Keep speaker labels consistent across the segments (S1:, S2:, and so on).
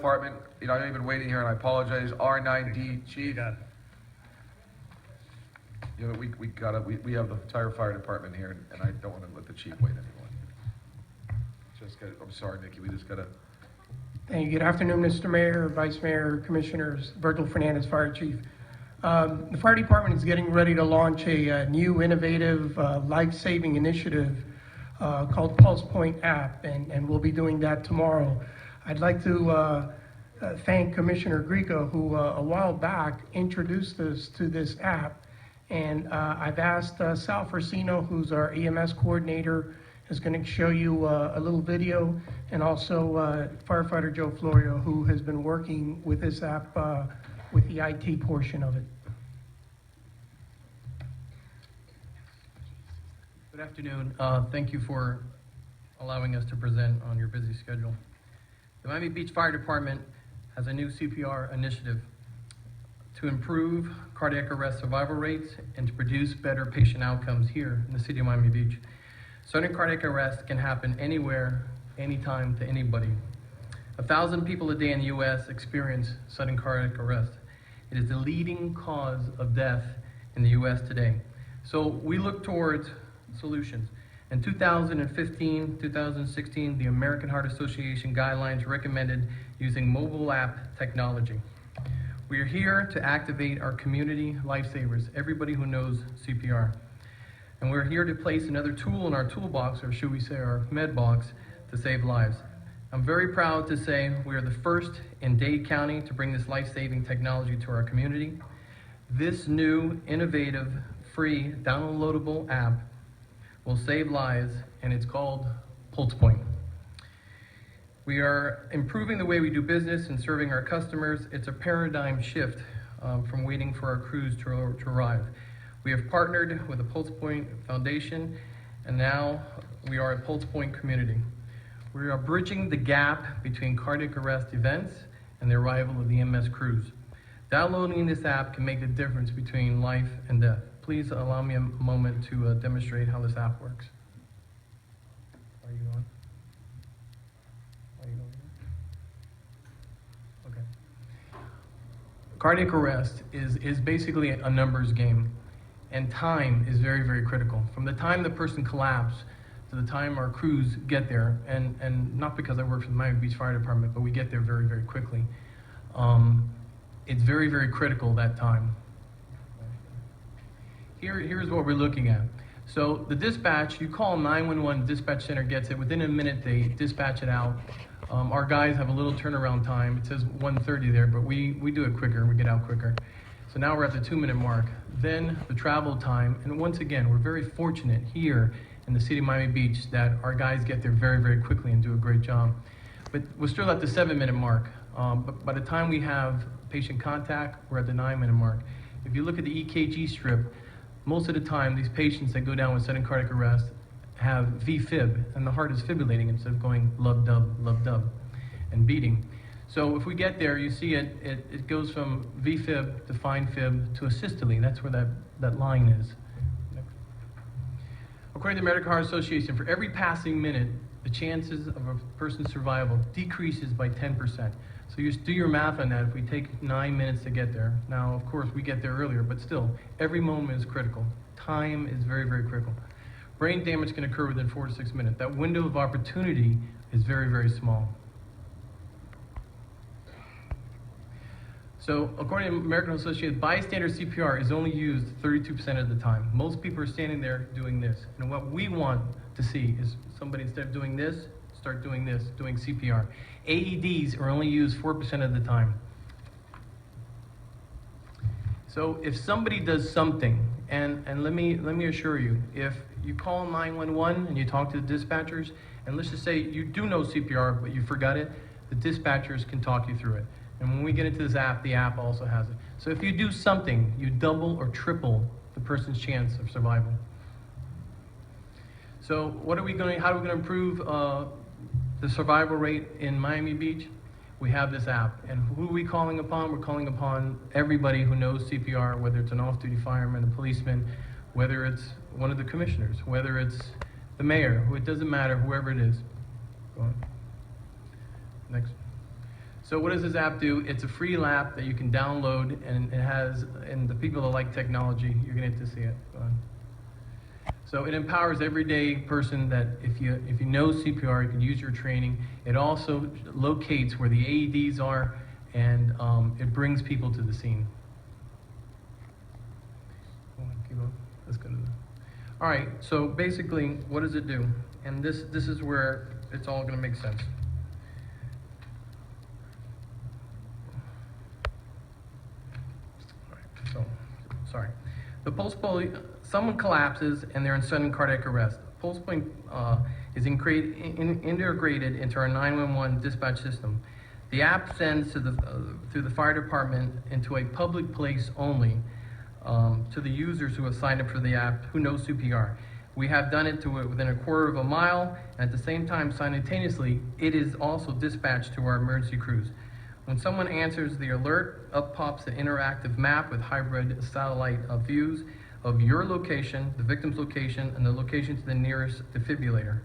S1: department, I know you've been waiting here, and I apologize, R9D, Chief. We have the entire fire department here, and I don't want to let the chief wait anymore. I'm sorry, Nikki, we just gotta.
S2: Thank you. Good afternoon, Mr. Mayor, Vice Mayor, Commissioners. Virgil Fernandez, Fire Chief. The fire department is getting ready to launch a new innovative life-saving initiative called Pulse Point app, and we'll be doing that tomorrow. I'd like to thank Commissioner Grieco, who a while back introduced us to this app, and I've asked Sal Frosceno, who's our EMS coordinator, is going to show you a little video, and also firefighter Joe Florio, who has been working with this app with the IT portion of it.
S3: Good afternoon. Thank you for allowing us to present on your busy schedule. The Miami Beach Fire Department has a new CPR initiative to improve cardiac arrest survival rates and to produce better patient outcomes here in the city of Miami Beach. Sudden cardiac arrest can happen anywhere, anytime, to anybody. 1,000 people a day in the U.S. experience sudden cardiac arrest. It is the leading cause of death in the U.S. today. So we look towards solutions. In 2015, 2016, the American Heart Association guidelines recommended using mobile app technology. We are here to activate our community lifesavers, everybody who knows CPR. And we're here to place another tool in our toolbox, or should we say our med box, to save lives. I'm very proud to say we are the first in Dade County to bring this life-saving technology to our community. This new, innovative, free, downloadable app will save lives, and it's called Pulse Point. We are improving the way we do business and serving our customers. It's a paradigm shift from waiting for our crews to arrive. We have partnered with the Pulse Point Foundation, and now we are a Pulse Point community. We are bridging the gap between cardiac arrest events and the arrival of the EMS crews. Downloading this app can make the difference between life and death. Please allow me a moment to demonstrate how this app works. Are you on? Are you on? Okay. Cardiac arrest is basically a numbers game. And time is very, very critical. From the time the person collapses to the time our crews get there, and not because I work for the Miami Beach Fire Department, but we get there very, very quickly. It's very, very critical, that time. Here's what we're looking at. So the dispatch, you call 911, dispatch center gets it. Within a minute, they dispatch it out. Our guys have a little turnaround time. It says 1:30 there, but we do it quicker, we get out quicker. So now we're at the 2-minute mark. Then the travel time, and once again, we're very fortunate here in the city of Miami Beach that our guys get there very, very quickly and do a great job. But we're still at the 7-minute mark. But by the time we have patient contact, we're at the 9-minute mark. If you look at the EKG strip, most of the time, these patients that go down with sudden cardiac arrest have VFib, and the heart is fibrillating instead of going lub-dub, and beating. So if we get there, you see it goes from VFib to fine fib to a systole. That's where that line is. According to the American Heart Association, for every passing minute, the chances of a person's survival decreases by 10%. So you do your math on that. If we take 9 minutes to get there, now of course we get there earlier, but still, every moment is critical. Time is very, very critical. Brain damage can occur within 4 to 6 minutes. That window of opportunity is very, very small. So according to American Association, bystander CPR is only used 32% of the time. Most people are standing there doing this. And what we want to see is somebody, instead of doing this, start doing this, doing CPR. AEDs are only used 4% of the time. So if somebody does something, and let me assure you, if you call 911 and you talk to the dispatchers, and let's just say you do know CPR, but you forgot it, the dispatchers can talk you through it. And when we get into this app, the app also has it. So if you do something, you double or triple the person's chance of survival. So how are we going to improve the survival rate in Miami Beach? We have this app. And who are we calling upon? We're calling upon everybody who knows CPR, whether it's an off-duty fireman, a policeman, whether it's one of the commissioners, whether it's the mayor, it doesn't matter, whoever it is. Go on. Next. So what does this app do? It's a free app that you can download, and it has, and the people that like technology, you're gonna get to see it. Go on. So it empowers everyday person that if you know CPR, you can use your training. It also locates where the AEDs are, and it brings people to the scene. Keep on. Let's go to the. All right. So basically, what does it do? And this is where it's all going to make sense. All right. So, sorry. The pulse point. Someone collapses and they're in sudden cardiac arrest. Pulse point is integrated into our 911 dispatch system. The app sends to through the fire department into a public place only to the users who have signed up for the app who know CPR. We have done it to within a quarter of a mile, and at the same time, simultaneously, it is also dispatched to our emergency crews. When someone answers the alert, up pops an interactive map with hybrid satellite views of your location, the victim's location, and the location to the nearest defibrillator.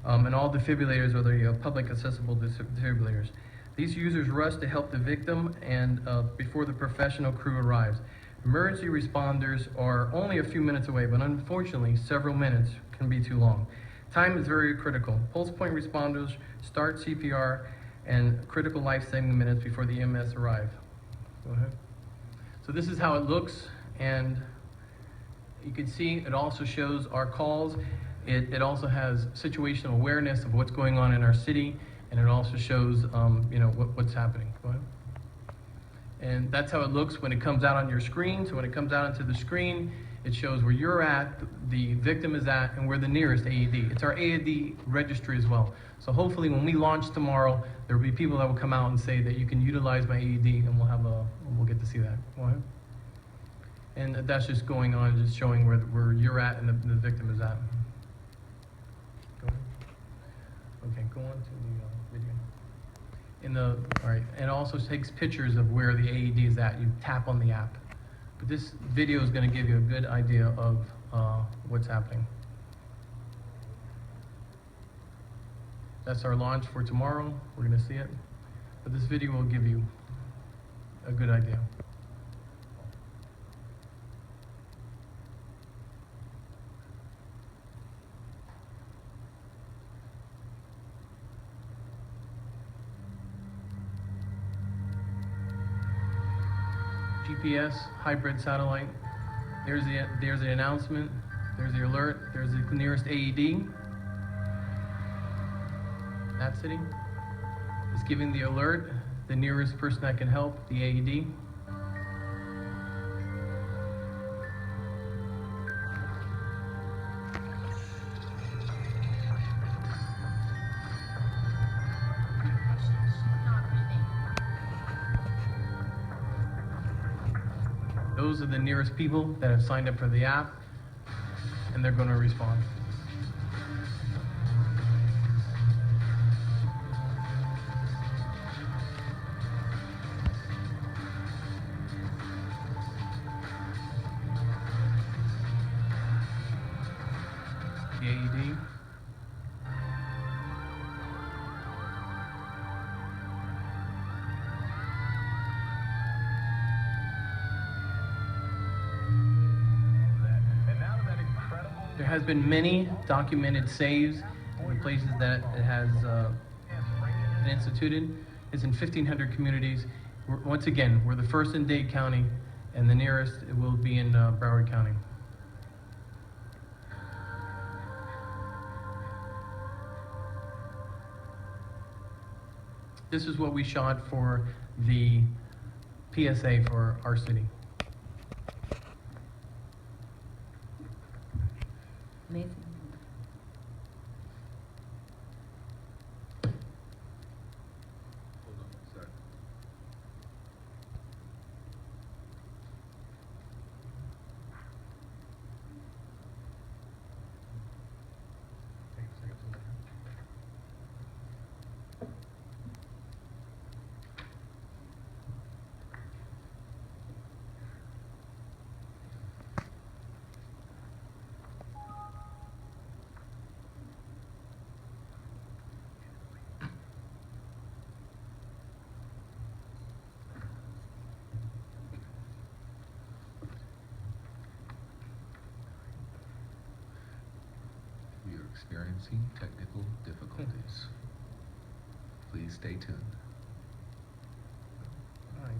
S3: And all defibrillators are the public accessible defibrillators. These users rush to help the victim and before the professional crew arrives. Emergency responders are only a few minutes away, but unfortunately, several minutes can be too long. Time is very critical. Pulse point responders start CPR and critical life-saving minutes before the EMS arrive. Go ahead. So this is how it looks, and you can see it also shows our calls. It also has situational awareness of what's going on in our city, and it also shows what's happening. Go ahead. And that's how it looks when it comes out on your screen. So when it comes out onto the screen, it shows where you're at, the victim is at, and where the nearest AED. It's our AED registry as well. So hopefully when we launch tomorrow, there will be people that will come out and say that you can utilize my AED, and we'll get to see that. Go ahead. And that's just going on, just showing where you're at and the victim is at. Go ahead. Okay, go on to the video. All right, and it also takes pictures of where the AED is at. You tap on the app. But this video is going to give you a good idea of what's happening. That's our launch for tomorrow. We're going to see it. But this video will give you a good idea. GPS, hybrid satellite. There's the announcement. There's the alert. There's the nearest AED. That city is giving the alert. The nearest person that can help, the AED. Those are the nearest people that have signed up for the app, and they're going to respond. The AED. There has been many documented saves in the places that it has been instituted. It's in 1,500 communities. Once again, we're the first in Dade County, and the nearest will be in Broward County. This is what we shot for the PSA for our city.
S4: Amazing.
S1: Hold on one sec. Take a second to look. experiencing technical difficulties. Please stay tuned.
S3: All right.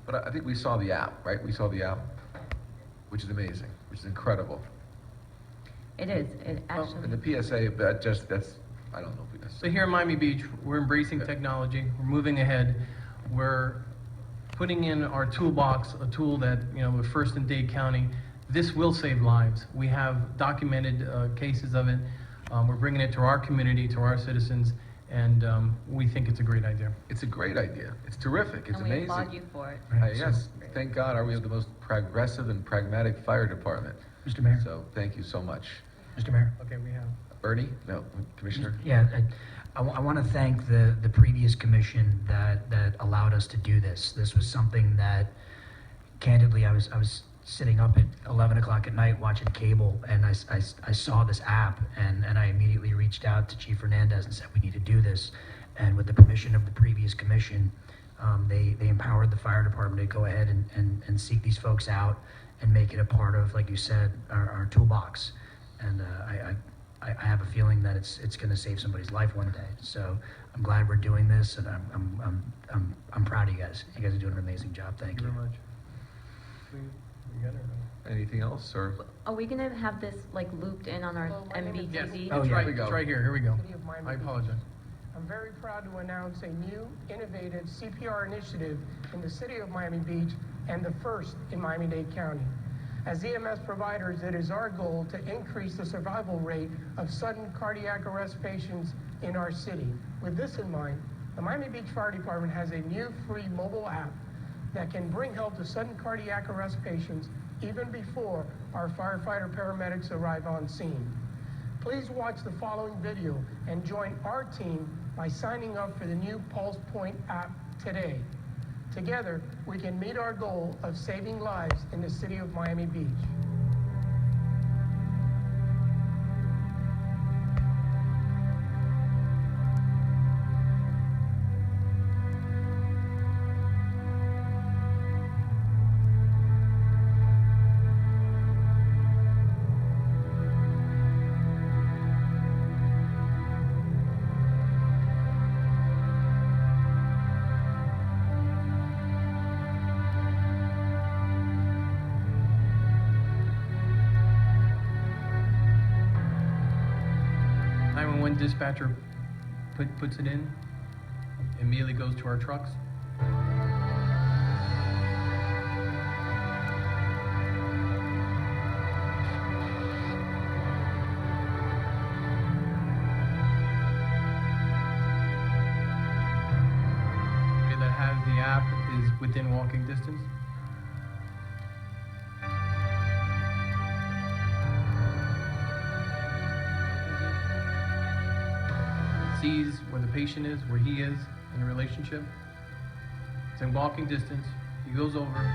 S1: But I think we saw the app, right? We saw the app, which is amazing, which is incredible.
S4: It is, it
S1: And
S4: actually,
S1: the PSA, that's, I don't know if we
S3: So
S1: necessarily.
S3: here in Miami Beach, we're embracing technology, we're moving ahead, we're putting in our toolbox, a tool that, we're first in Dade County. This will save lives. We have documented cases of it. We're bringing it to our community, to our citizens, and we think it's a great idea.
S1: It's a great idea. It's terrific. It's
S4: and we
S1: amazing.
S4: applaud you for it.
S1: Yes, thank God, we have the most progressive and pragmatic fire department.
S5: Mr. Mayor,
S1: So, thank you so much.
S5: Mr. Mayor.
S3: Okay, we have.
S1: Bernie? No, Commissioner?
S5: Yeah, I want to thank the previous commission that allowed us to do this. This was something that, candidly, I was sitting up at 11 o'clock at night watching cable, and I saw this app, and I immediately reached out to Chief Hernandez and said, we need to do this. And with the permission of the previous commission, they empowered the fire department to go ahead and seek these folks out and make it a part of, like you said, our toolbox. And I have a feeling that it's going to save somebody's life one day. So I'm glad we're doing this, and I'm proud of you guys. You guys are doing an amazing job. Thank you.
S3: Very much. We got it.
S1: Anything else, or?
S4: Are we gonna have this like looped in on our
S2: Hello, my name is-
S3: Yes,
S4: MBTV?
S5: Oh,
S3: it's
S5: yeah.
S3: right,
S1: Here we go.
S3: it's right here, here we go.
S2: City of Miami
S3: I
S2: Beach.
S3: apologize.
S2: I'm very proud to announce a new innovative CPR initiative in the city of Miami Beach and the first in Miami-Dade County. As EMS providers, it is our goal to increase the survival rate of sudden cardiac arrest patients in our city. With this in mind, the Miami Beach Fire Department has a new free mobile app that can bring help to sudden cardiac arrest patients even before our firefighter paramedics arrive on scene. Please watch the following video and join our team by signing up for the new Pulse Point app today. Together, we can meet our goal of saving lives in the city of Miami Beach.
S3: When dispatcher puts it in, immediately goes to our trucks. Okay, that has the app is within walking distance. Sees where the patient is, where he is in the relationship. It's in walking distance. He goes over.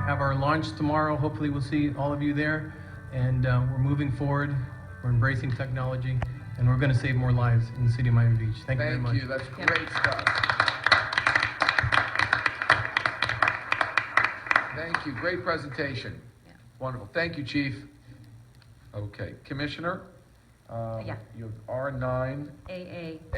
S3: Have our launch tomorrow. Hopefully we'll see all of you there. And we're moving forward, we're embracing technology, and we're going to save more lives in the city of Miami Beach. Thank you very much.
S1: Thank you, that's great stuff. Thank you, great presentation.
S4: Yeah.
S1: Wonderful, thank you, Chief. Okay, Commissioner?
S4: Yeah.
S1: You have R9,
S4: AA.
S1: AA.